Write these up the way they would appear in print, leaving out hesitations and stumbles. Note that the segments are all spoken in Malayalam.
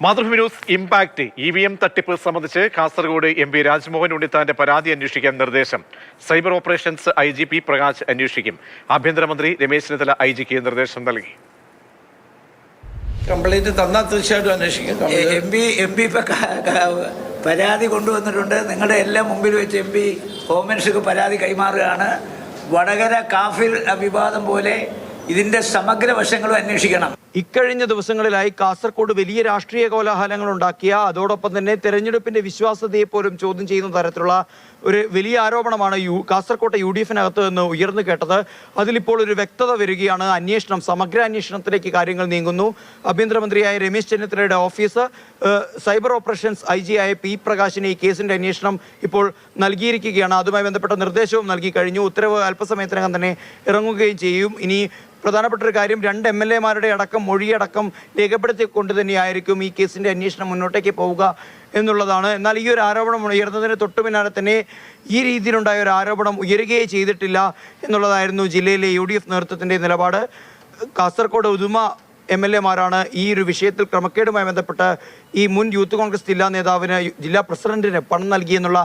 മാതൃഭൂമി ന്യൂസ് ഇമ്പാക്ട് EVM തട്ടിപ്പ് സംബന്ധിച്ച് കാസർഗോഡ് MP രാജ്മോഹൻ ഉണ്ണിത്താന്റെ പരാതി അന്വേഷിക്കാൻ നിർദ്ദേശം. സൈബർ ഓപ്പറേഷൻസ് IGP പ്രകാശ് അന്വേഷിക്കും. ആഭ്യന്തരമന്ത്രി രമേശ് ചെന്നിത്തല IGക്ക് നിർദ്ദേശം നൽകി. കംപ്ലൈന്റ് തന്നാൽ തീർച്ചയായിട്ടും അന്വേഷിക്കും. MP പരാതി കൊണ്ടുവന്നിട്ടുണ്ട്. നിങ്ങളുടെ എല്ലാം മുമ്പിൽ വെച്ച് MP ഹോം മിനിസ്റ്റർക്ക് പരാതി കൈമാറുകയാണ്. വടകര കാഫിർ വിവാദം പോലെ ഇതിന്റെ സമഗ്ര വശങ്ങളും അന്വേഷിക്കണം. ഇക്കഴിഞ്ഞ ദിവസങ്ങളിലായി കാസർഗോഡ് വലിയ രാഷ്ട്രീയ കോലാഹലങ്ങൾ ഉണ്ടാക്കിയ, അതോടൊപ്പം തന്നെ തെരഞ്ഞെടുപ്പിന്റെ വിശ്വാസ്യതയെ പോലും ചോദ്യം ചെയ്യുന്ന തരത്തിലുള്ള ഒരു വലിയ ആരോപണമാണ് കാസർകോട്ടെ UDF-നകത്ത് നിന്ന് ഉയർന്നു കേട്ടത്. അതിലിപ്പോൾ ഒരു വ്യക്തത വരികയാണ്. സമഗ്ര അന്വേഷണത്തിലേക്ക് കാര്യങ്ങൾ നീങ്ങുന്നു. ആഭ്യന്തരമന്ത്രിയായ രമേശ് ചെന്നിത്തലയുടെ ഓഫീസ് സൈബർ ഓപ്പറേഷൻസ് IG ആയ P പ്രകാശിന് ഈ കേസിന്റെ അന്വേഷണം ഇപ്പോൾ നൽകിയിരിക്കുകയാണ്. അതുമായി ബന്ധപ്പെട്ട നിർദ്ദേശവും നൽകി കഴിഞ്ഞു. ഉത്തരവ് അല്പസമയത്തിനകം തന്നെ ഇറങ്ങുകയും ചെയ്യും. ഇനി പ്രധാനപ്പെട്ട ഒരു കാര്യം, 2 MLA-മാരുടെ അടക്കം മൊഴിയടക്കം രേഖപ്പെടുത്തിക്കൊണ്ട് തന്നെയായിരിക്കും ഈ കേസിന്റെ അന്വേഷണം മുന്നോട്ടേക്ക് പോവുക എന്നുള്ളതാണ്. എന്നാൽ ഈ ഒരു ആരോപണം ഉയർന്നതിന് തൊട്ടു പിന്നാലെ തന്നെ ഈ രീതിയിലുണ്ടായ ഒരു ആരോപണം ഉയരുകയേ ചെയ്തിട്ടില്ല എന്നുള്ളതായിരുന്നു ജില്ലയിലെ UDF നേതൃത്വത്തിന്റെ നിലപാട്. കാസർഗോഡ് ഉദുമ MLA-മാരാണ് ഈ ഒരു വിഷയത്തിൽ ക്രമക്കേടുമായി ബന്ധപ്പെട്ട് ഈ മുൻ യൂത്ത് കോൺഗ്രസ് ജില്ലാ നേതാവിന്, ജില്ലാ പ്രസിഡന്റിന് പണം നൽകിയെന്നുള്ള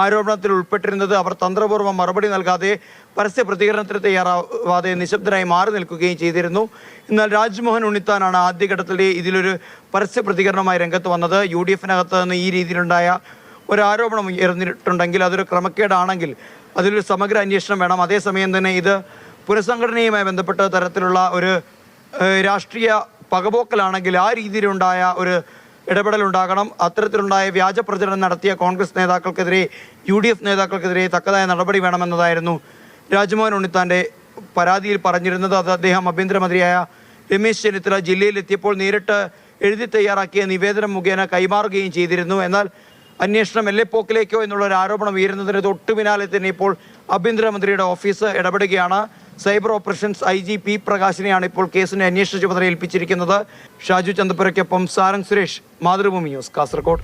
ആരോപണത്തിൽ ഉൾപ്പെട്ടിരുന്നത്. അവർ തന്ത്രപൂർവ്വം മറുപടി നൽകാതെ പരസ്യ പ്രതികരണത്തിന് തയ്യാറാവാതെ നിശബ്ദരായി മാറി നിൽക്കുകയും ചെയ്തിരുന്നു. എന്നാൽ രാജ്മോഹൻ ഉണ്ണിത്താനാണ് ആദ്യഘട്ടത്തിൽ ഇതിലൊരു പരസ്യ പ്രതികരണമായി രംഗത്ത് വന്നത്. UDF-നകത്ത് നിന്ന് ഈ രീതിയിലുണ്ടായ ഒരു ആരോപണം ഉയർന്നിട്ടുണ്ടെങ്കിൽ, അതൊരു ക്രമക്കേടാണെങ്കിൽ അതിലൊരു സമഗ്ര അന്വേഷണം വേണം. അതേസമയം തന്നെ ഇത് പുനഃസംഘടനയുമായി ബന്ധപ്പെട്ട തരത്തിലുള്ള ഒരു രാഷ്ട്രീയ പകപോക്കലാണെങ്കിൽ ആ രീതിയിലുണ്ടായ ഒരു ഇടപെടലുണ്ടാകണം. അത്തരത്തിലുണ്ടായ വ്യാജ പ്രചരണം നടത്തിയ കോൺഗ്രസ് നേതാക്കൾക്കെതിരെ, UDF നേതാക്കൾക്കെതിരെ തക്കതായ നടപടി വേണമെന്നതായിരുന്നു രാജ്മോഹൻ ഉണ്ണിത്താൻ്റെ പരാതിയിൽ പറഞ്ഞിരുന്നത്. അത് അദ്ദേഹം ആഭ്യന്തരമന്ത്രിയായ രമേശ് ചെന്നിത്തല ജില്ലയിലെത്തിയപ്പോൾ നേരിട്ട് എഴുതി തയ്യാറാക്കിയ നിവേദനം മുഖേന കൈമാറുകയും ചെയ്തിരുന്നു. എന്നാൽ അന്വേഷണം എല്ലെപ്പോക്കിലേക്കോ എന്നുള്ളൊരു ആരോപണം ഉയരുന്നതിന് തൊട്ടു പിന്നാലെ തന്നെ ഇപ്പോൾ ആഭ്യന്തരമന്ത്രിയുടെ ഓഫീസ് ഇടപെടുകയാണ്. സൈബർ ഓപ്പറേഷൻസ് IG P പ്രകാശിനെയാണ് ഇപ്പോൾ കേസിന്റെ അന്വേഷണ ചുമതല ഏൽപ്പിച്ചിരിക്കുന്നത്. ഷാജു ചന്തപ്പുരയ്ക്കൊപ്പം സാരംഗ് സുരേഷ്, മാതൃഭൂമി ന്യൂസ്, കാസർഗോഡ്.